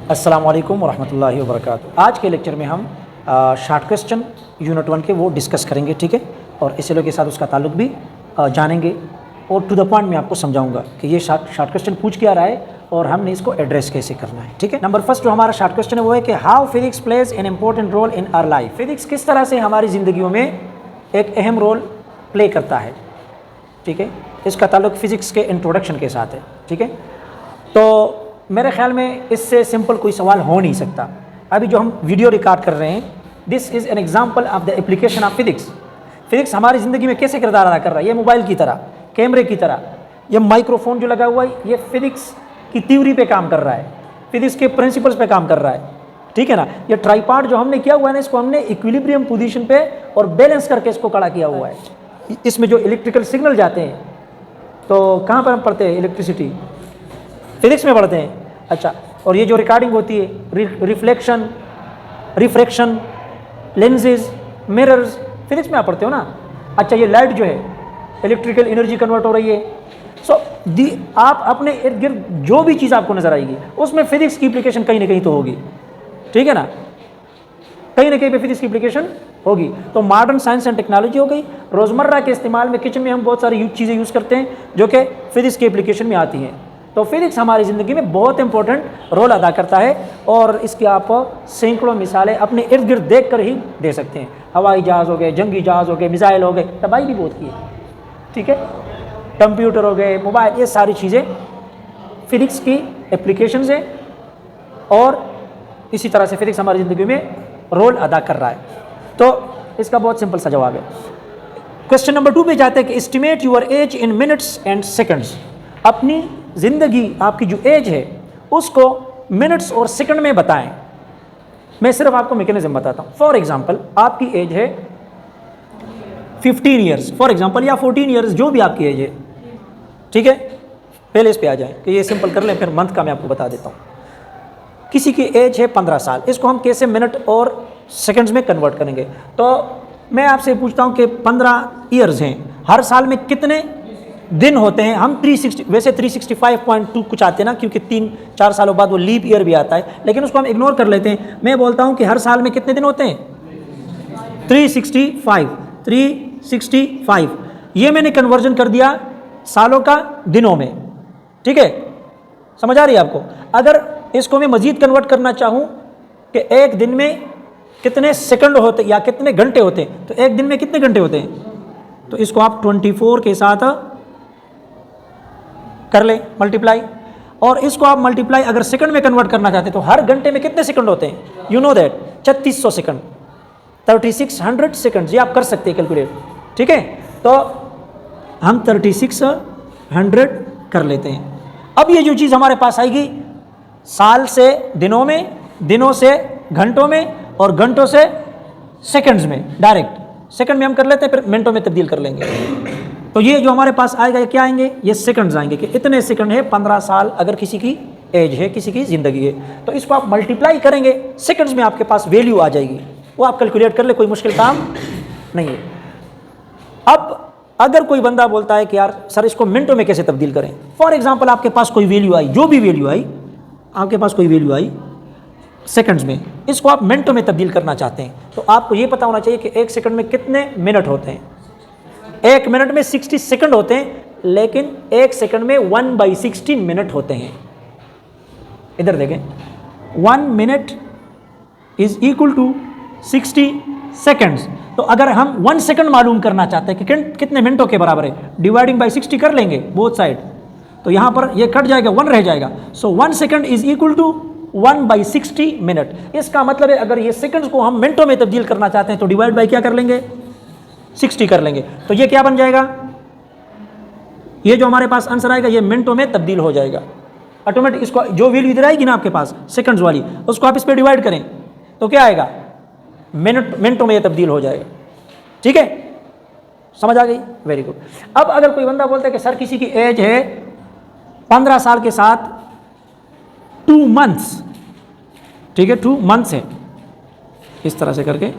अस्सलाम वालेकुम वरहमतुल्लाहि वबरकातुहू। आज के लेक्चर में हम शॉर्ट क्वेश्चन यूनिट 1 के वो डिस्कस करेंगे, ठीक है। और एसएलओ के साथ उसका ताल्लुक भी जानेंगे और टू द पॉइंट में आपको समझाऊंगा कि ये शॉर्ट क्वेश्चन पूछ क्या रहा है और हमने इसको एड्रेस कैसे करना है, ठीक है। नंबर फर्स्ट जो हमारा शॉर्ट क्वेश्चन है वो है कि how physics plays an important role in our life. Physics किस तरह से हमारी ज़िंदगियों में एक अहम रोल प्ले करता है, ठीक है। इसका ताल्लुक फिज़िक्स के इंट्रोडक्शन के साथ है, ठीक है। तो मेरे ख्याल में इससे सिंपल कोई सवाल हो नहीं सकता। अभी जो हम वीडियो रिकॉर्ड कर रहे हैं, this is an example of the application of physics. Physics हमारी ज़िंदगी में कैसे किरदार अदा कर रहा है, ये मोबाइल की तरह, कैमरे की तरह, ये माइक्रोफोन जो लगा हुआ है ये फिजिक्स की थ्योरी पे काम कर रहा है, फिजिक्स के प्रिंसिपल्स पे काम कर रहा है, ठीक है ना। ये ट्राइपॉड जो हमने किया हुआ है ना, इसको हमने इक्विलिब्रियम पोजीशन पे और बैलेंस करके इसको खड़ा किया हुआ है। इसमें जो इलेक्ट्रिकल सिग्नल जाते हैं तो कहाँ पर हम पढ़ते हैं, इलेक्ट्रिसिटी फिजिक्स में पढ़ते हैं, अच्छा। और ये जो रिकॉर्डिंग होती है, reflection, refraction, lenses, mirrors, physics में आप पढ़ते हो ना। अच्छा, ये लाइट जो है इलेक्ट्रिकल एनर्जी कन्वर्ट हो रही है। सो आप अपने इर्द गिर्द जो भी चीज़ आपको नजर आएगी उसमें फिजिक्स की एप्लीकेशन कहीं ना कहीं तो होगी, ठीक है ना। कहीं ना कहीं पे फिजिक्स की एप्लीकेशन होगी। तो मॉडर्न साइंस एंड टेक्नोलॉजी हो गई, रोज़मर्रा के इस्तेमाल में किचन में हम बहुत सारी चीज़ें यूज़ करते हैं जो कि फिजिक्स की एप्लीकेशन में आती हैं। तो फिजिक्स हमारी ज़िंदगी में बहुत इंपॉर्टेंट रोल अदा करता है और इसकी आप सैकड़ों मिसालें अपने इर्द गिर्द देख कर ही दे सकते हैं। हवाई जहाज़ हो गए, जंगी जहाज़ हो गए, मिसाइल हो गए, तबाही भी बहुत की है, ठीक है। कंप्यूटर हो गए, मोबाइल, ये सारी चीज़ें फिजिक्स की एप्लीकेशंस हैं और इसी तरह से फिजिक्स हमारी ज़िंदगी में रोल अदा कर रहा है। तो इसका बहुत सिंपल सा जवाब है। क्वेश्चन नंबर 2 पे जाते हैं कि estimate your age in minutes and seconds. अपनी ज़िंदगी, आपकी जो एज है उसको मिनट्स और सेकंड में बताएं। मैं सिर्फ आपको मैकेनिज्म बताता हूँ। फॉर एग्जांपल, आपकी एज है 15 ईयर्स फॉर एग्जांपल, या 14 ईयर्स, जो भी आपकी एज है, ठीक है। पहले इस पे आ जाएं कि ये सिंपल कर लें, फिर मंथ का मैं आपको बता देता हूँ। किसी की एज है 15 साल, इसको हम कैसे मिनट और सेकंड्स में कन्वर्ट करेंगे। तो मैं आपसे पूछता हूँ कि 15 ईयर्स हैं, हर साल में कितने दिन होते हैं। हम 360, वैसे 365.2 कुछ आते हैं ना, क्योंकि 3-4 सालों बाद वो लीप ईयर भी आता है, लेकिन उसको हम इग्नोर कर लेते हैं। मैं बोलता हूँ कि हर साल में कितने दिन होते हैं, 365। ये मैंने कन्वर्जन कर दिया सालों का दिनों में, ठीक है। समझ आ रही है आपको। अगर इसको मैं मज़ीद कन्वर्ट करना चाहूँ कि एक दिन में कितने सेकंड होते या कितने घंटे होते हैं, तो एक दिन में कितने घंटे होते हैं, तो इसको आप 24 के साथ कर ले मल्टीप्लाई, और इसको आप मल्टीप्लाई अगर सेकंड में कन्वर्ट करना चाहते हैं तो हर घंटे में कितने सेकंड होते हैं, you know that, 3600 second, 3600 second. ये आप कर सकते हैं कैलकुलेट, ठीक है। तो हम 3600 कर लेते हैं। अब ये जो चीज़ हमारे पास आएगी साल से दिनों में, दिनों से घंटों में, और घंटों से सेकंड्स में। डायरेक्ट सेकंड में हम कर लेते हैं, फिर मिनटों में तब्दील कर लेंगे। तो ये जो हमारे पास आएगा, ये क्या आएंगे, ये सेकंड्स आएंगे कि इतने सेकंड है 15 साल अगर किसी की एज है, किसी की ज़िंदगी है। तो इसको आप मल्टीप्लाई करेंगे, सेकंड्स में आपके पास वैल्यू आ जाएगी, वो आप कैलकुलेट कर ले, कोई मुश्किल काम नहीं है। अब अगर कोई बंदा बोलता है कि यार सर इसको मिनटों में कैसे तब्दील करें। फॉर एग्जाम्पल, आपके पास कोई वैल्यू आई, जो भी वैल्यू आई, आपके पास कोई वैल्यू आई सेकंड्स में, इसको आप मिनटों में तब्दील करना चाहते हैं, तो आपको ये पता होना चाहिए कि एक सेकंड में कितने मिनट होते हैं। एक मिनट में 60 सेकंड होते हैं, लेकिन एक सेकंड में 1/60 मिनट होते हैं। इधर देखें, 1 minute is equal to 60 seconds. तो अगर हम 1 सेकंड मालूम करना चाहते हैं कि कितने मिनटों के बराबर है, डिवाइडिंग बाई 60 कर लेंगे बोथ साइड, तो यहां पर ये कट जाएगा, 1 रह जाएगा। So 1 second is equal to 1/60 minute. इसका मतलब है अगर ये सेकंड्स को हम मिनटों में तब्दील करना चाहते हैं तो डिवाइड बाई क्या कर लेंगे, 60 कर लेंगे। तो ये क्या बन जाएगा, ये जो हमारे पास आंसर आएगा ये मिनटों में तब्दील हो जाएगा ऑटोमेटिक। इसको जो वैल्यू इधर आएगी ना आपके पास सेकंड्स वाली, उसको आप इस पर डिवाइड करें तो क्या आएगा, मिनटों में ये तब्दील हो जाएगा, ठीक है। समझ आ गई, वेरी गुड। अब अगर कोई बंदा बोलता है कि सर किसी की एज है 15 साल के साथ 2 मंथ्स, ठीक है, 2 मंथ्स है, इस तरह से करके,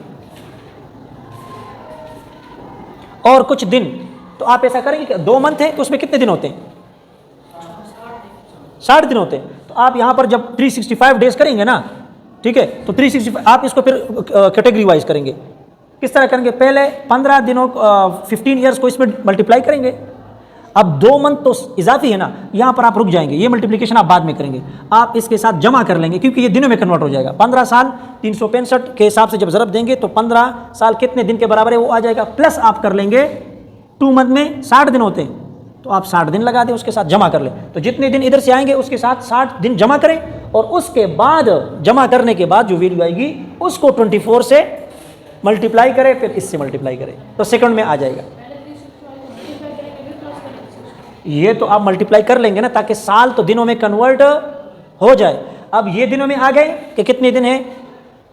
और कुछ दिन, तो आप ऐसा करेंगे कि 2 मंथ है तो उसमें कितने दिन होते हैं, 60 दिन होते हैं। तो आप यहाँ पर जब 365 डेज करेंगे ना, ठीक है, तो 365 आप इसको फिर कैटेगरी वाइज करेंगे। किस तरह करेंगे? पहले 15 दिनों 15 ईयर्स को इसमें मल्टीप्लाई करेंगे। अब 2 मंथ तो इजाफी है ना, यहाँ पर आप रुक जाएंगे, ये मल्टीप्लिकेशन आप बाद में करेंगे। आप इसके साथ जमा कर लेंगे क्योंकि ये दिनों में कन्वर्ट हो जाएगा। 15 साल 365 के हिसाब से जब ज़रब देंगे तो 15 साल कितने दिन के बराबर है वो आ जाएगा। प्लस आप कर लेंगे 2 मंथ में 60 दिन होते हैं, तो आप 60 दिन लगा दें, उसके साथ जमा कर लें। तो जितने दिन इधर से आएंगे उसके साथ 60 दिन जमा करें, और उसके बाद जमा करने के बाद जो वैल्यू आएगी उसको 24 से मल्टीप्लाई करें, फिर इससे मल्टीप्लाई करें, तो सेकंड में आ जाएगा। ये तो आप मल्टीप्लाई कर लेंगे ना, ताकि साल तो दिनों में कन्वर्ट हो जाए। अब ये दिनों में आ गए कि कितने दिन हैं?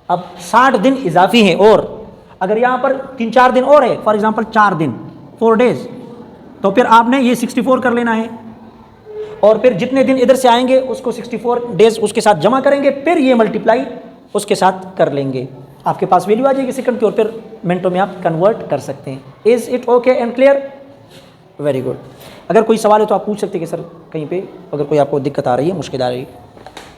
अब 60 दिन इजाफी हैं, और अगर यहाँ पर 3-4 दिन और है, फॉर एग्जांपल 4 दिन 4 डेज, तो फिर आपने ये 64 कर लेना है, और फिर जितने दिन इधर से आएंगे उसको 64 डेज उसके साथ जमा करेंगे, फिर ये मल्टीप्लाई उसके साथ कर लेंगे, आपके पास वैल्यू आ जाएगी सेकंड की, और फिर मिनटों में आप कन्वर्ट कर सकते हैं। Is it okay and clear? Very good. अगर कोई सवाल है तो आप पूछ सकते हैं कि सर कहीं पे अगर कोई आपको दिक्कत आ रही है, मुश्किल आ रही है।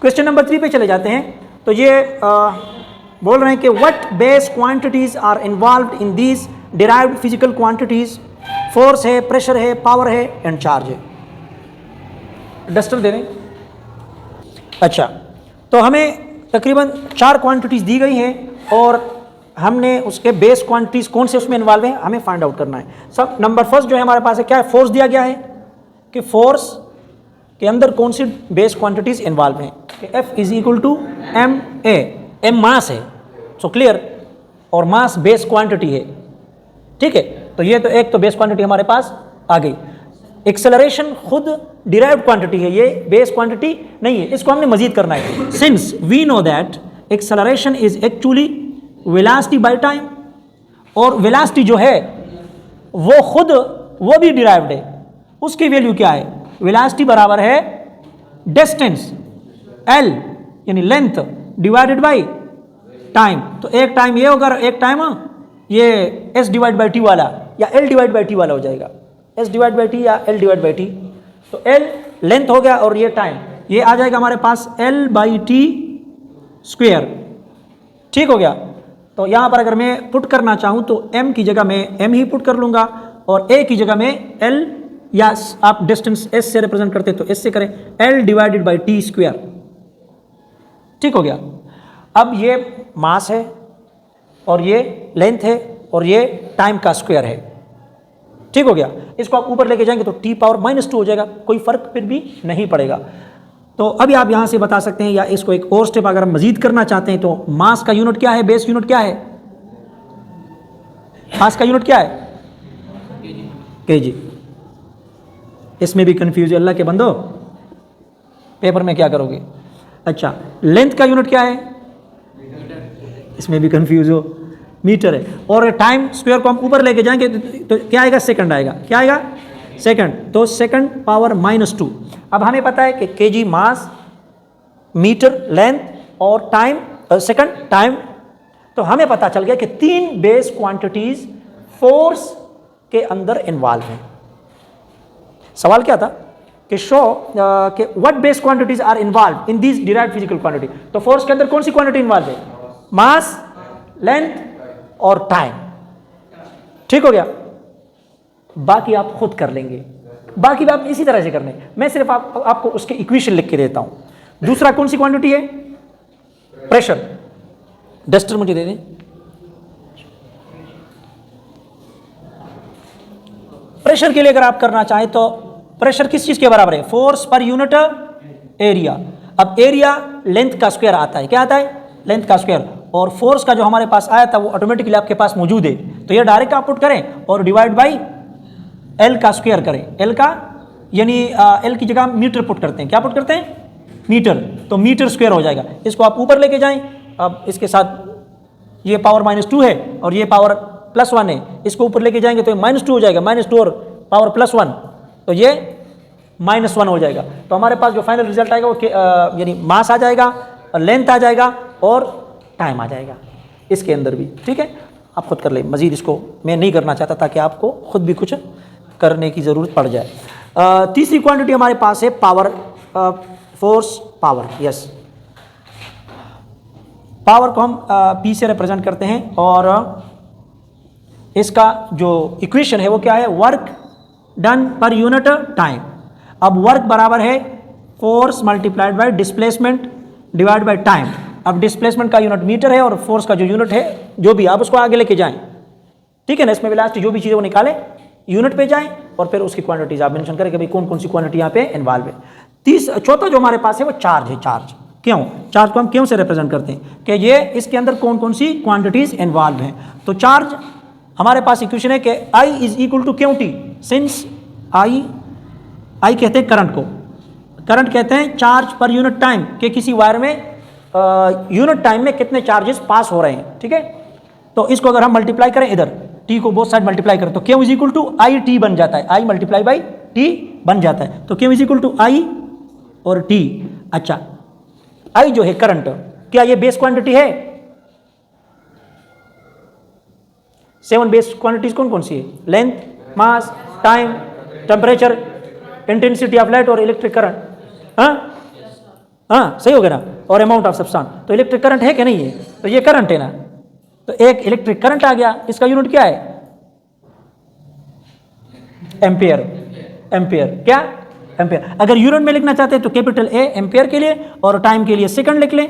क्वेश्चन नंबर 3 पे चले जाते हैं। तो ये बोल रहे हैं कि what base quantities are involved in these derived physical quantities? Force है, प्रेशर है, पावर है एंड चार्ज है। डस्टर दे दें। अच्छा, तो हमें तकरीबन 4 क्वांटिटीज दी गई हैं, और हमने उसके बेस क्वांटिटीज कौन से उसमें इन्वॉल्व हैं हमें फाइंड आउट करना है। सब नंबर फर्स्ट जो है हमारे पास है, क्या है? फोर्स दिया गया है कि फोर्स के अंदर कौन सी बेस क्वांटिटीज इन्वॉल्व हैं, कि F is equal to M A. M mass है, सो क्लियर, और मास बेस क्वांटिटी है, ठीक है। तो ये तो एक तो बेस क्वांटिटी हमारे पास आ गई। एक्सेलरेशन खुद डिराइव्ड क्वांटिटी है, ये बेस क्वांटिटी नहीं है, इसको हमने मजीद करना है। Since we know that acceleration is actually velocity by time, और वेलोसिटी जो है वो खुद वो भी डिराइव्ड है, उसकी वैल्यू क्या है? वेलोसिटी बराबर है डिस्टेंस L यानी लेंथ डिवाइडेड बाय टाइम। तो एक टाइम ये होगा, एक टाइम ये S डिवाइड बाई टी वाला या L डिवाइड बाई टी वाला हो जाएगा, S डिवाइड बाई टी या L डिवाइड बाई टी। तो L लेंथ हो गया और ये टाइम, ये आ जाएगा हमारे पास L बाई टी स्क्वेयर, ठीक हो गया। तो यहाँ पर अगर मैं पुट करना चाहूँ तो M की जगह मैं M ही पुट कर लूँगा, और A की जगह में L, या आप डिस्टेंस S से रिप्रेजेंट करते तो S से करें, L divided by T square, ठीक हो गया। अब ये मास है, और ये लेंथ है, और ये टाइम का स्क्वायर है, ठीक हो गया। इसको आप ऊपर लेके जाएंगे तो t पावर -2 हो जाएगा, कोई फर्क फिर भी नहीं पड़ेगा। तो अभी आप यहां से बता सकते हैं, या इसको एक और स्टेप अगर हम मजीद करना चाहते हैं, तो मास का यूनिट क्या है, बेस यूनिट क्या है? मास का यूनिट क्या है? केजी। इसमें भी कंफ्यूज है, अल्लाह के बंदो, पेपर में क्या करोगे? अच्छा, लेंथ का यूनिट क्या है? इसमें भी कंफ्यूज हो, मीटर है। और टाइम स्क्वायर को हम ऊपर लेके जाएंगे तो क्या आएगा? सेकंड आएगा। क्या आएगा? सेकंड। तो सेकंड पावर -2। अब हमें पता है कि केजी मास, मीटर लेंथ, और टाइम सेकंड टाइम। तो हमें पता चल गया कि 3 बेस क्वांटिटीज फोर्स के अंदर इन्वॉल्व हैं। सवाल क्या था कि शो कि what base quantities are involve in these derived physical quantity. तो फोर्स के अंदर कौन सी क्वांटिटी इन्वॉल्व है? मास, लेंथ और टाइम, ठीक हो गया। बाकी आप खुद कर लेंगे, बाकी आप इसी तरह से करने, मैं सिर्फ आपको उसके इक्वेशन लिख के देता हूं। दूसरा कौन सी क्वांटिटी है? प्रेशर। डस्टर मुझे दे दें। प्रेशर के लिए अगर आप करना चाहें तो प्रेशर किस चीज के बराबर है? Force per unit area. अब एरिया लेंथ का स्क्वायर आता है, क्या आता है? लेंथ का स्क्वायर। और फोर्स का जो हमारे पास आया था वो ऑटोमेटिकली आपके पास मौजूद है, तो ये डायरेक्ट आप पुट करें और डिवाइड बाई एल का स्क्वायर करें। एल का यानी एल की जगह मीटर पुट करते हैं। क्या पुट करते हैं? मीटर। तो मीटर स्क्वायर हो जाएगा। इसको आप ऊपर लेके जाएं। अब इसके साथ ये पावर -2 है और ये पावर +1 है, इसको ऊपर लेके जाएंगे तो -2 हो जाएगा, -2 और पावर +1, तो ये -1 हो जाएगा। तो हमारे पास जो फाइनल रिजल्ट आएगा वो यानी मास आ जाएगा, लेंथ आ जाएगा और टाइम आ जाएगा इसके अंदर भी, ठीक है। आप खुद कर लें, मजीद इसको मैं नहीं करना चाहता ताकि आपको खुद भी कुछ करने की ज़रूरत पड़ जाए। तीसरी क्वांटिटी हमारे पास है power, force power, yes. Power को हम P से रिप्रेजेंट करते हैं और इसका जो इक्वेशन है वो क्या है, work done per unit time. अब वर्क बराबर है force multiplied by displacement divide by time. अब डिस्प्लेसमेंट का यूनिट मीटर है और फोर्स का जो यूनिट है, जो भी आप उसको आगे लेके जाएं, ठीक है ना। इसमें लास्ट जो भी चीज़ें वो निकालें, यूनिट पे जाएं और फिर उसकी क्वांटिटीज आप मेंशन करें कि भाई कौन कौन सी क्वांटिटी यहाँ पे इन्वॉल्व है। चौथा जो हमारे पास है वो चार्ज है। चार्ज क्यों, चार्ज को हम क्यों से रिप्रेजेंट करते हैं कि ये इसके अंदर कौन कौन सी क्वांटिटीज इन्वॉल्व हैं। तो चार्ज हमारे पास इक्वेशन है कि I is equal to Q T, since I कहते हैं करंट को, करंट कहते हैं चार्ज पर यूनिट टाइम के किसी वायर में यूनिट टाइम में कितने चार्जेस पास हो रहे हैं, ठीक है। तो इसको अगर हम मल्टीप्लाई करें, इधर टी को बोथ साइड मल्टीप्लाई करें तो Q is equal to I T बन जाता है, आई मल्टीप्लाई बाई टी बन जाता है। तो क्यू इज इक्वल टू आई और टी। अच्छा, आई जो है करंट, क्या ये बेस क्वांटिटी है? 7 बेस क्वांटिटीज कौन कौन सी है? Length, mass, time, temperature, intensity of light और इलेक्ट्रिक करंट। हाँ सही हो गया ना, और अमाउंट ऑफ सब्सटेंस। तो इलेक्ट्रिक करंट है कि नहीं है? तो ये करंट है ना, तो एक इलेक्ट्रिक करंट आ गया, इसका यूनिट क्या है? एम्पियर। एम्पियर क्या? एम्पियर। अगर यूनिट में लिखना चाहते हैं तो कैपिटल ए एम्पियर के लिए, और टाइम के लिए सेकंड लिख लें,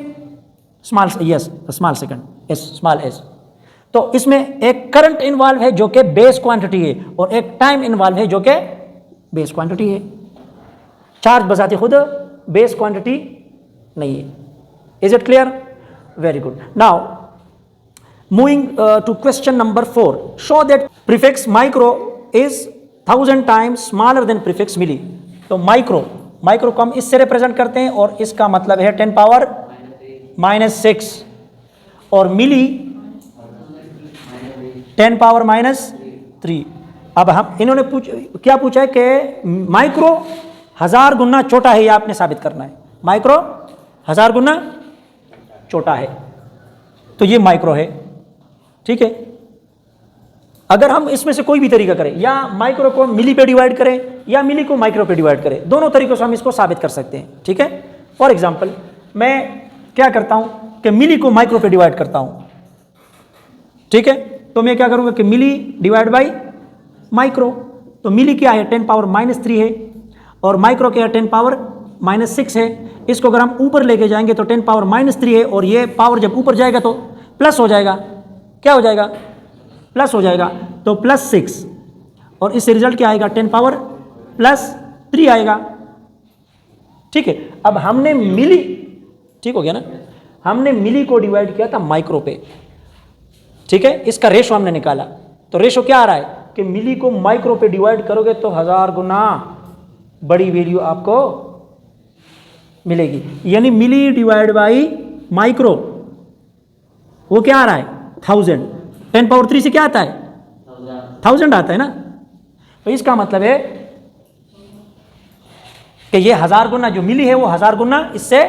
small yes small second, S small S. तो इसमें एक करंट इन्वॉल्व है जो कि बेस क्वांटिटी है, और एक टाइम इन्वॉल्व है जो कि बेस क्वांटिटी है। चार्ज बजाते खुद बेस क्वांटिटी नहीं है। Is it clear? Very good. Now moving to question number 4, show that prefix micro is 1000 times smaller than prefix milli. तो माइक्रो को हम इससे रिप्रेजेंट करते हैं और इसका मतलब है 10 पावर -6, और मिली 10 पावर -3। अब हम इन्होंने क्या पूछा है कि माइक्रो 1000 गुना छोटा है, ये आपने साबित करना है। माइक्रो 1000 गुना छोटा है, तो ये माइक्रो है, ठीक है। अगर हम इसमें से कोई भी तरीका करें, या माइक्रो को मिली पे डिवाइड करें या मिली को माइक्रो पे डिवाइड करें, दोनों तरीकों से हम इसको साबित कर सकते हैं, ठीक है। फॉर एग्जांपल मैं क्या करता हूं कि मिली को माइक्रो पे डिवाइड करता हूं, ठीक है। तो मैं क्या करूंगा कि मिली डिवाइड बाई माइक्रो। तो मिली क्या है? 10 पावर -3 है, और माइक्रो क्या है? 10 पावर -6 है। इसको अगर हम ऊपर लेके जाएंगे तो 10 पावर -3 है, और ये पावर जब ऊपर जाएगा तो प्लस हो जाएगा। क्या हो जाएगा? प्लस हो जाएगा। तो +6, और इससे रिजल्ट क्या आएगा? 10 पावर +3 आएगा, ठीक है। अब हमने मिली, ठीक हो गया ना, हमने मिली को डिवाइड किया था माइक्रो पे, ठीक है। इसका रेशो हमने निकाला, तो रेशो क्या आ रहा है कि मिली को माइक्रो पे डिवाइड करोगे तो 1000 गुना बड़ी वैल्यू आपको मिलेगी। यानी मिली डिवाइड बाई माइक्रो, वो क्या आ रहा है? 1000। 10 पावर 3 से क्या आता है? 1000 आता है ना। तो इसका मतलब है कि ये 1000 गुना जो मिली है वो 1000 गुना इससे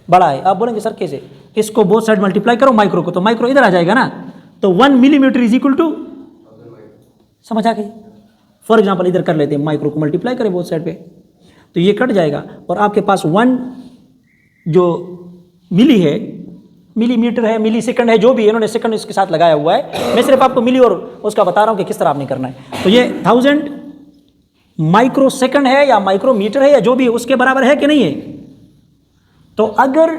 बड़ा है। आप बोलेंगे सर कैसे? इसको बोथ साइड मल्टीप्लाई करो माइक्रो को, तो माइक्रो इधर आ जाएगा ना। तो 1 मिलीमीटर इज इक्वल टू, समझ आ गई? फॉर एग्जाम्पल इधर कर लेते हैं, माइक्रो को मल्टीप्लाई करें बोथ साइड पे, तो ये कट जाएगा, और आपके पास 1 जो मिली है, मिलीमीटर है, मिली सेकंड है, जो भी है, इन्होंने सेकंड इसके साथ लगाया हुआ है। मैं सिर्फ आपको मिली और उसका बता रहा हूं कि किस तरह आपने करना है। तो ये 1000 माइक्रो सेकंड है या माइक्रोमीटर है या जो भी है, उसके बराबर है कि नहीं है? तो अगर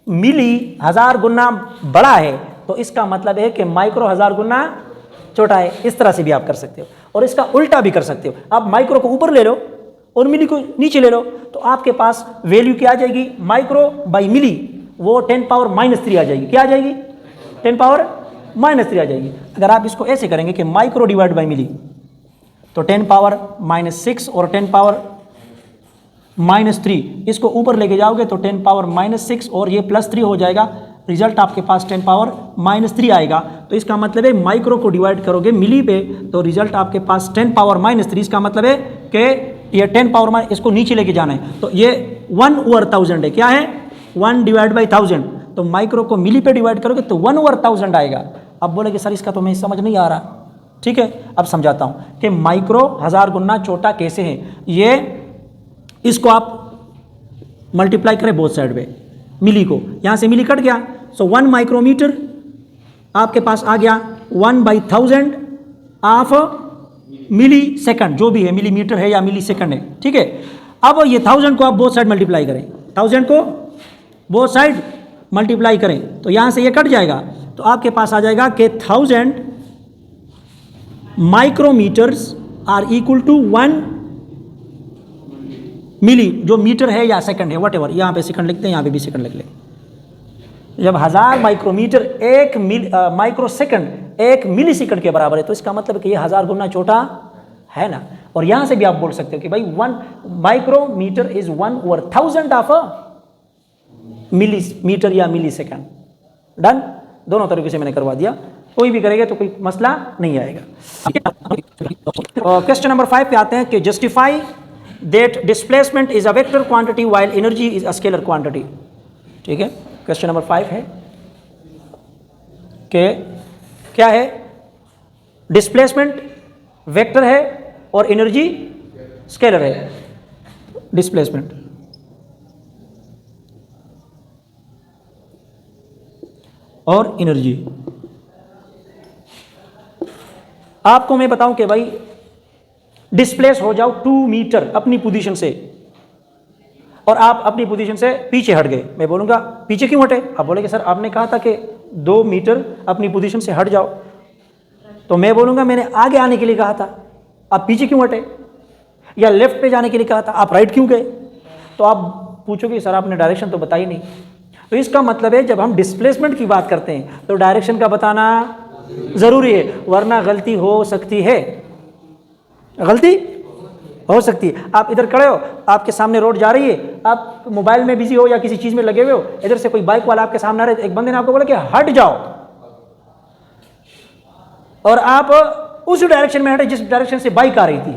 मिली 1000 गुना बड़ा है तो इसका मतलब है कि माइक्रो 1000 गुना छोटा है। इस तरह से भी आप कर सकते हो, और इसका उल्टा भी कर सकते हो। आप माइक्रो को ऊपर ले लो और मिली को नीचे ले लो, तो आपके पास वैल्यू क्या आ जाएगी? माइक्रो बाई मिली, वो 10 पावर -3 आ जाएगी। क्या आ जाएगी? 10 पावर -3 आ जाएगी। अगर आप इसको ऐसे करेंगे कि माइक्रो डिवाइड बाई मिली, तो 10 पावर -6 और 10 पावर -3, इसको ऊपर लेके जाओगे तो 10 पावर -6 और ये +3 हो जाएगा। रिजल्ट आपके पास 10 पावर -3 आएगा। तो इसका मतलब है माइक्रो को डिवाइड करोगे मिली पे तो रिजल्ट आपके पास 10 पावर -3। इसका मतलब है कि ये 10 पावर इसको नीचे लेके जाना है, तो ये 1/1000 है। क्या है? 1 डिवाइड बाई 1000। तो माइक्रो को मिली पे डिवाइड करोगे तो 1/1000 आएगा। अब बोले कि सर इसका तो मैं समझ नहीं आ रहा। ठीक है, अब समझाता हूँ कि माइक्रो 1000 गुना छोटा कैसे है। ये इसको आप मल्टीप्लाई करें बोथ साइड पे मिली को, यहाँ से मिली कट गया, सो 1 माइक्रोमीटर आपके पास आ गया 1/1000 ऑफ मिली सेकंड, जो भी है मिलीमीटर है या मिली सेकंड है, ठीक है। अब ये 1000 को आप बोथ साइड मल्टीप्लाई करें, 1000 को बोथ साइड मल्टीप्लाई करें तो यहाँ से ये कट जाएगा, तो आपके पास आ जाएगा कि 1000 माइक्रोमीटर्स आर इक्वल टू 1 मिली, जो मीटर है या सेकंड है वट एवर, यहाँ पे सेकंड लिखते हैं, यहाँ पे भी सेकंड लिख लें। जब 1000 माइक्रोमीटर एक माइक्रो सेकंड 1 मिली सेकंड के बराबर है, तो इसका मतलब है कि ये 1000 गुना छोटा है ना। और यहाँ से भी आप बोल सकते हो कि भाई 1 माइक्रोमीटर इज 1/1000 ऑफ मिलीमीटर या मिली सेकंड। डन, दोनों तरीके से मैंने करवा दिया, कोई भी करेगा तो कोई मसला नहीं आएगा। क्वेश्चन नंबर 5 पे आते हैं कि justify that displacement is a vector quantity while energy is a scalar quantity. ठीक है, क्वेश्चन नंबर 5 है कि क्या है, डिस्प्लेसमेंट वेक्टर है और एनर्जी स्केलर है। डिस्प्लेसमेंट और एनर्जी, आपको मैं बताऊं कि भाई डिस्प्लेस हो जाओ 2 मीटर अपनी पोजीशन से और आप अपनी पोजीशन से पीछे हट गए, मैं बोलूंगा पीछे क्यों हटे, आप बोलेंगे सर आपने कहा था कि 2 मीटर अपनी पोजीशन से हट जाओ, तो मैं बोलूंगा मैंने आगे आने के लिए कहा था, आप पीछे क्यों हटे, या लेफ्ट पे जाने के लिए कहा था, आप राइट क्यों गए। तो आप पूछोगे सर आपने डायरेक्शन तो बताई नहीं। तो इसका मतलब है जब हम डिस्प्लेसमेंट की बात करते हैं तो डायरेक्शन का बताना जरूरी है, वरना गलती हो सकती है, गलती हो सकती है। आप इधर खड़े हो, आपके सामने रोड जा रही है, आप मोबाइल में बिजी हो या किसी चीज में लगे हुए हो, इधर से कोई बाइक वाला आपके सामने आ रहा है, एक बंदे ने आपको बोला कि हट जाओ, और आप उस डायरेक्शन में हटे जिस डायरेक्शन से बाइक आ रही थी,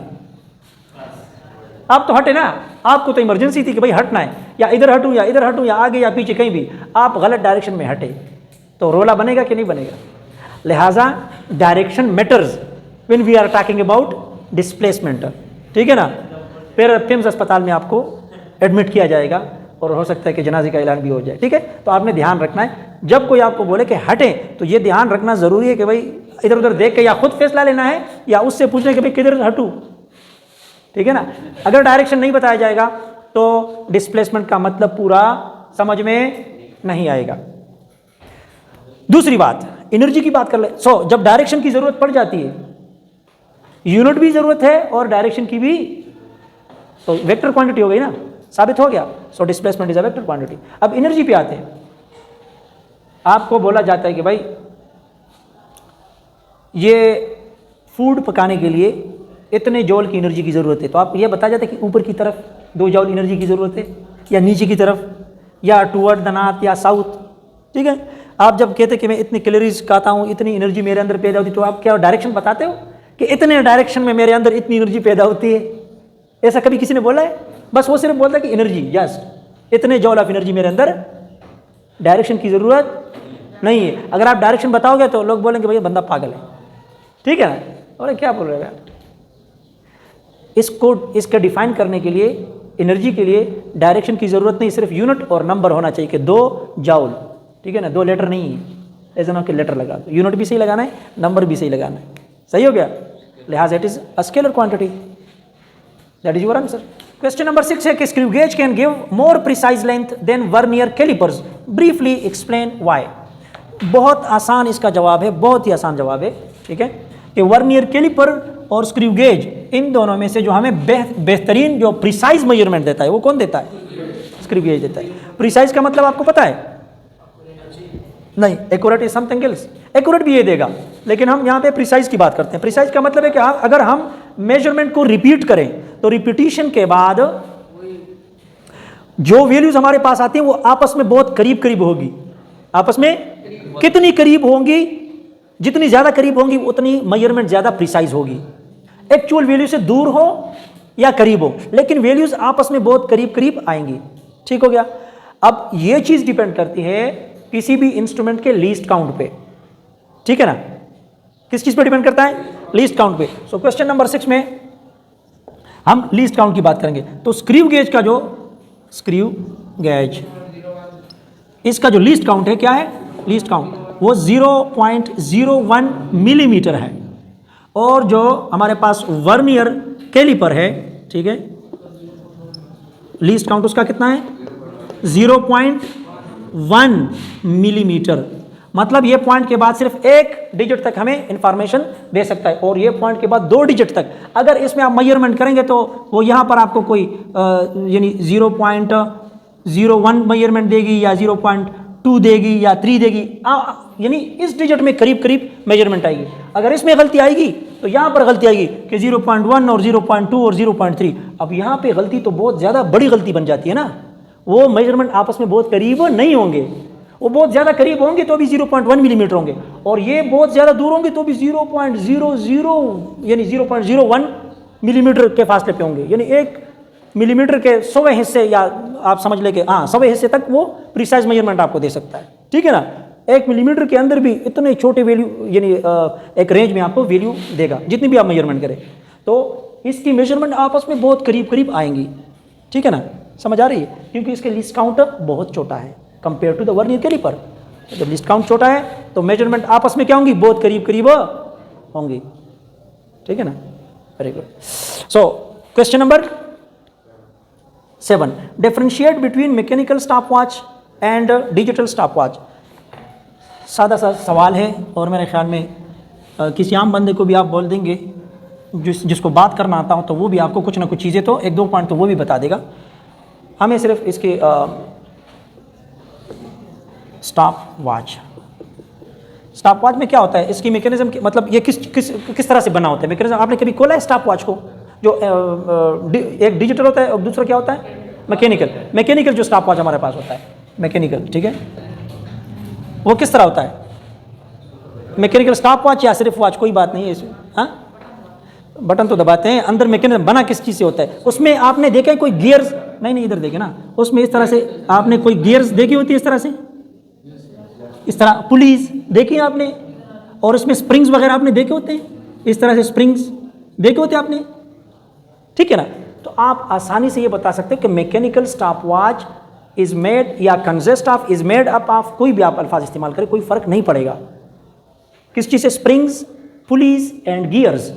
आप तो हटे ना, आपको तो इमरजेंसी थी कि भाई हटना है, या इधर हटूं या इधर हटूं या आगे या पीछे कहीं भी, आप गलत डायरेक्शन में हटे तो रोला बनेगा कि नहीं बनेगा। लिहाजा direction matters when we are talking about displacement, ठीक है ना। फिर फिम्स अस्पताल में आपको एडमिट किया जाएगा और हो सकता है कि जनाजे का ऐलान भी हो जाए, ठीक है। तो आपने ध्यान रखना है, जब कोई आपको बोले कि हटे तो ये ध्यान रखना जरूरी है कि भाई इधर उधर देख के या खुद फैसला लेना है या उससे पूछना कि भाई किधर हटूं, ठीक है ना। अगर डायरेक्शन नहीं बताया जाएगा तो डिस्प्लेसमेंट का मतलब पूरा समझ में नहीं आएगा। दूसरी बात, एनर्जी की बात कर ले। जब डायरेक्शन की जरूरत पड़ जाती है, यूनिट भी जरूरत है और डायरेक्शन की भी, तो वेक्टर क्वांटिटी हो गई ना, साबित हो गया। So displacement is a vector quantity. अब एनर्जी पे आते हैं, आपको बोला जाता है कि भाई ये फूड पकाने के लिए इतने जौल की एनर्जी की ज़रूरत है, तो आप ये बता जाते हैं कि ऊपर की तरफ 2 जौल एनर्जी की ज़रूरत है या नीचे की तरफ या टूवर्ड द नॉर्थ या साउथ, ठीक है। आप जब कहते हैं कि मैं इतनी कैलोरीज खाता हूँ, इतनी एनर्जी मेरे अंदर पैदा होती है, तो आप क्या डायरेक्शन बताते हो कि इतने डायरेक्शन में मेरे अंदर इतनी एनर्जी पैदा होती है, ऐसा कभी किसी ने बोला है? बस वो सिर्फ बोलता है कि एनर्जी, यस इतने जौल ऑफ एनर्जी मेरे अंदर, डायरेक्शन की ज़रूरत नहीं है। अगर आप डायरेक्शन बताओगे तो लोग बोलेंगे भैया बंदा पागल है, ठीक है ना, बोले क्या बोल रहे हैं। इसका डिफाइन करने के लिए, एनर्जी के लिए डायरेक्शन की ज़रूरत नहीं, सिर्फ यूनिट और नंबर होना चाहिए कि 2 जॉल, ठीक है ना, 2 लेटर नहीं है, ऐसा ना कि लेटर लगा दो, यूनिट भी सही लगाना है, नंबर भी सही लगाना है, सही हो गया। लिहाजा it is a scalar quantity, that is your answer. Question number 6 है कि screw gauge can give more precise length than vernier calipers, briefly explain why. बहुत आसान इसका जवाब है, बहुत ही आसान जवाब है, ठीक है, कि वर्नियर कैलिपर और स्क्रू गेज, इन दोनों में से जो हमें बेहतरीन जो प्रिसाइज मेजरमेंट देता है वो कौन देता है? स्क्रू गेज देता है। प्रिसाइज का मतलब आपको पता है? नहीं, accurate is something else. Accurate भी ये देगा, लेकिन हम यहाँ पे प्रिसाइज की बात करते हैं। प्रिसाइज का मतलब है कि अगर हम मेजरमेंट को रिपीट करें तो रिपीटिशन के बाद जो वैल्यूज हमारे पास आती हैं वो आपस में बहुत करीब करीब होगी। आपस में कितनी करीब होंगी? जितनी ज्यादा करीब होंगी उतनी मेजरमेंट ज्यादा प्रिसाइज होगी। एक्चुअल वैल्यू से दूर हो या करीब हो, लेकिन वैल्यूज आपस में बहुत करीब करीब आएंगी, ठीक हो गया। अब ये चीज डिपेंड करती है किसी भी इंस्ट्रूमेंट के लीस्ट काउंट पे, ठीक है ना। किस चीज पे डिपेंड करता है? लीस्ट काउंट पे। सो क्वेश्चन नंबर 6 में हम लीस्ट काउंट की बात करेंगे। तो स्क्रू गेज का जो स्क्रू गेज। इसका जो लीस्ट काउंट है क्या है, लीस्ट काउंट वो 0.01 मिलीमीटर है। और जो हमारे पास वर्नियर कैलिपर है, ठीक है, लीस्ट काउंट उसका कितना है 0.1 मिलीमीटर। मतलब ये पॉइंट के बाद सिर्फ एक डिजिट तक हमें इंफॉर्मेशन दे सकता है, और ये पॉइंट के बाद 2 डिजिट तक। अगर इसमें आप मेजरमेंट करेंगे तो वो यहाँ पर आपको कोई यानी 0.01 मेजरमेंट देगी या 0.2 देगी या 3 देगी, यानी इस डिजिट में करीब करीब मेजरमेंट आएगी। अगर इसमें गलती आएगी तो यहाँ पर गलती आएगी कि 0.1 और 0.2 और 0.3। अब यहाँ पे गलती तो बहुत ज़्यादा बड़ी गलती बन जाती है ना, वो मेजरमेंट आपस में बहुत करीब नहीं होंगे, वो बहुत ज़्यादा करीब होंगे तो भी 0.1 मिलीमीटर होंगे, और ये बहुत ज़्यादा दूर होंगे तो भी 0.00 यानी 0.01 मिलीमीटर के फासले पे होंगे। यानी 1 मिलीमीटर के 100वें हिस्से, या आप समझ ले कि हाँ 100वें हिस्से तक वो प्रिसाइज मेजरमेंट आपको दे सकता है, ठीक है ना। 1 मिलीमीटर के अंदर भी इतने छोटे वैल्यू, यानी एक रेंज में आपको वैल्यू देगा जितनी भी आप मेजरमेंट करें, तो इसकी मेजरमेंट आपस में बहुत करीब करीब आएंगी, ठीक है ना, समझ आ रही है। क्योंकि इसके लीस्ट काउंट बहुत छोटा है compare to the vernier caliper. जब लीस्ट काउंट छोटा है तो मेजरमेंट आपस में क्या होंगी, बहुत करीब करीब होंगी, ठीक है ना। Very good. So question number 7, differentiate between mechanical stopwatch and digital stopwatch. सादा सा सवाल है, और मेरे ख्याल में किसी आम बंदे को भी आप बोल देंगे जिसको बात करना आता हो तो वो भी आपको कुछ ना कुछ चीज़ें तो 1-2 पॉइंट तो वो भी बता देगा। हमें सिर्फ इसके स्टॉप वॉच में क्या होता है, इसकी मैकेनिज्म मतलब ये किस तरह से बना होता है मैकेनिज्म। आपने कभी खोला है स्टॉप वॉच को, जो एक डिजिटल होता है और दूसरा क्या होता है मैकेनिकल जो स्टॉप वॉच हमारे पास होता है मैकेनिकल, ठीक है, वो किस तरह होता है मैकेनिकल स्टॉप वॉच या सिर्फ वॉच, कोई बात नहीं है इसमें, हाँ बटन तो दबाते हैं, अंदर मैकेनिज्म बना किस चीज़ से होता है। उसमें आपने देखा है कोई गियर्स, नहीं इधर देखे ना, उसमें इस तरह से आपने कोई गियर्स देखी होती है, इस तरह से, इस तरह पुलीज देखी है आपने, और इसमें स्प्रिंग्स वगैरह आपने देखे होते हैं, इस तरह से स्प्रिंग्स देखे होते हैं आपने, ठीक है ना। तो आप आसानी से ये बता सकते हो कि mechanical stop watch is made या consist of, is made up of, कोई भी आप अल्फाज इस्तेमाल करें कोई फर्क नहीं पड़ेगा, किस चीज़ से, springs, pulleys and gears.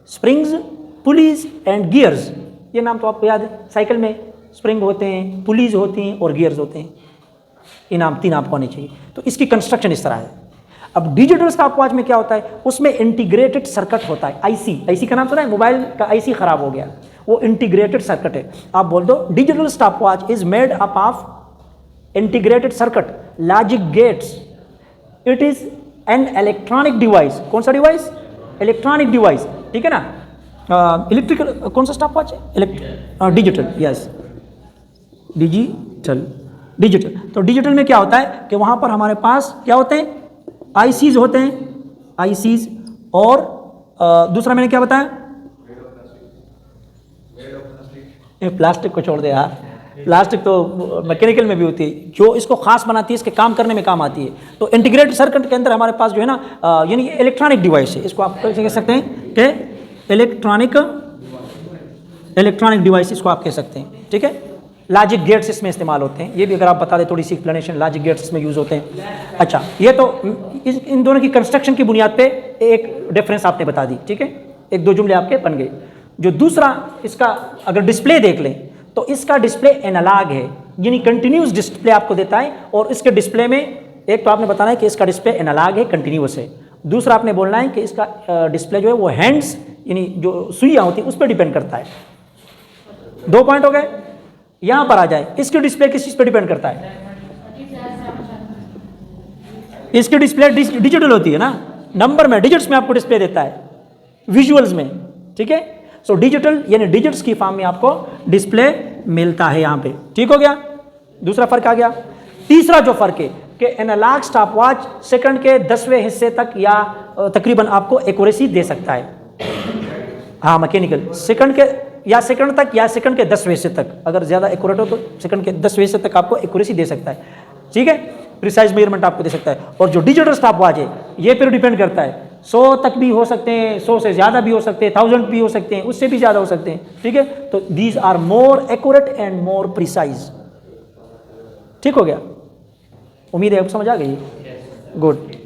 Springs, pulleys and gears, ये नाम तो आपको याद है, साइकिल में स्प्रिंग होते हैं, पुलीज होती हैं और गियर्स होते हैं, ये नाम 3 आपको आने चाहिए। तो इसकी कंस्ट्रक्शन इस तरह है। अब डिजिटल स्टॉपवॉच में क्या होता है, उसमें इंटीग्रेटेड सर्किट होता है, आईसी का नाम सुना है, मोबाइल का आईसी खराब हो गया, वो इंटीग्रेटेड सर्किट है। आप बोल दो digital stopwatch is made up of integrated circuit, logic gates, it is an electronic device. कौन सा डिवाइस, इलेक्ट्रॉनिक डिवाइस, ठीक है ना। इलेक्ट्रिकल कौन सा स्टॉपवॉच है, डिजिटल, यस डिजिटल। तो डिजिटल में क्या होता है कि वहां पर हमारे पास क्या होते हैं, आईसीज होते हैं, आईसीज, और दूसरा मैंने क्या बताया, प्लास्टिक को छोड़ दे यार, प्लास्टिक तो मैकेनिकल में भी होती है, जो इसको खास बनाती है, इसके काम करने में काम आती है। तो इंटीग्रेटेड सर्किट के अंदर हमारे पास जो है ना, यानी इलेक्ट्रॉनिक डिवाइस है, इसको आप कैसे कह सकते हैं कि इलेक्ट्रॉनिक डिवाइस इसको आप कह सकते हैं, ठीक है। लॉजिक गेट्स इसमें इस्तेमाल होते हैं, ये भी अगर आप बता दें थोड़ी सी एक्सप्लेनेशन, लॉजिक गेट्स इसमें यूज़ होते हैं। अच्छा, ये तो इन दोनों की कंस्ट्रक्शन की बुनियाद पे एक डिफरेंस आपने बता दी, ठीक है, 1-2 जुमले आपके बन गए। जो दूसरा इसका अगर डिस्प्ले देख लें तो इसका डिस्प्ले एनालॉग है, यानी कंटिन्यूस डिस्प्ले आपको देता है, और इसके डिस्प्ले में एक तो आपने बताना है कि इसका डिस्प्ले एनालॉग है, कंटिन्यूस है, दूसरा आपने बोलना है कि इसका डिस्प्ले जो है वो हैंड्स, यानी जो सुइयाँ होती है उस पर डिपेंड करता है। 2 पॉइंट हो गए। यहां पर आ जाए, इसकी डिस्प्ले किस चीज पर डिपेंड करता है, इसकी डिस्प्ले डिजिटल होती है ना, नंबर में, डिजिट्स में आपको डिस्प्ले देता है, विजुअल्स में, ठीक है। सो डिजिटल यानी डिजिट्स की फॉर्म में आपको डिस्प्ले मिलता है यहां पे, ठीक हो गया, दूसरा फर्क आ गया। तीसरा जो फर्क है कि एनालॉग स्टॉपवॉच सेकंड के 10वें हिस्से तक या तकरीबन आपको एक्यूरेसी दे सकता है, हाँ मैकेनिकल सेकंड के या सेकंड तक या सेकंड के 10वें हिस्से तक, अगर ज़्यादा एक्यूरेट हो तो सेकंड के 10वें हिस्से तक आपको एक्यूरेसी दे सकता है, ठीक है, प्रिसाइज मेजरमेंट आपको दे सकता है। और जो डिजिटल स्टॉपवॉच है ये फिर डिपेंड करता है, 100 तक भी हो सकते हैं, 100 से ज़्यादा भी हो सकते हैं, 1000 भी हो सकते हैं, उससे भी ज़्यादा हो सकते हैं, ठीक है। तो these are more accurate and more precise, ठीक हो गया? उम्मीद है आपको समझ आ गई। गुड।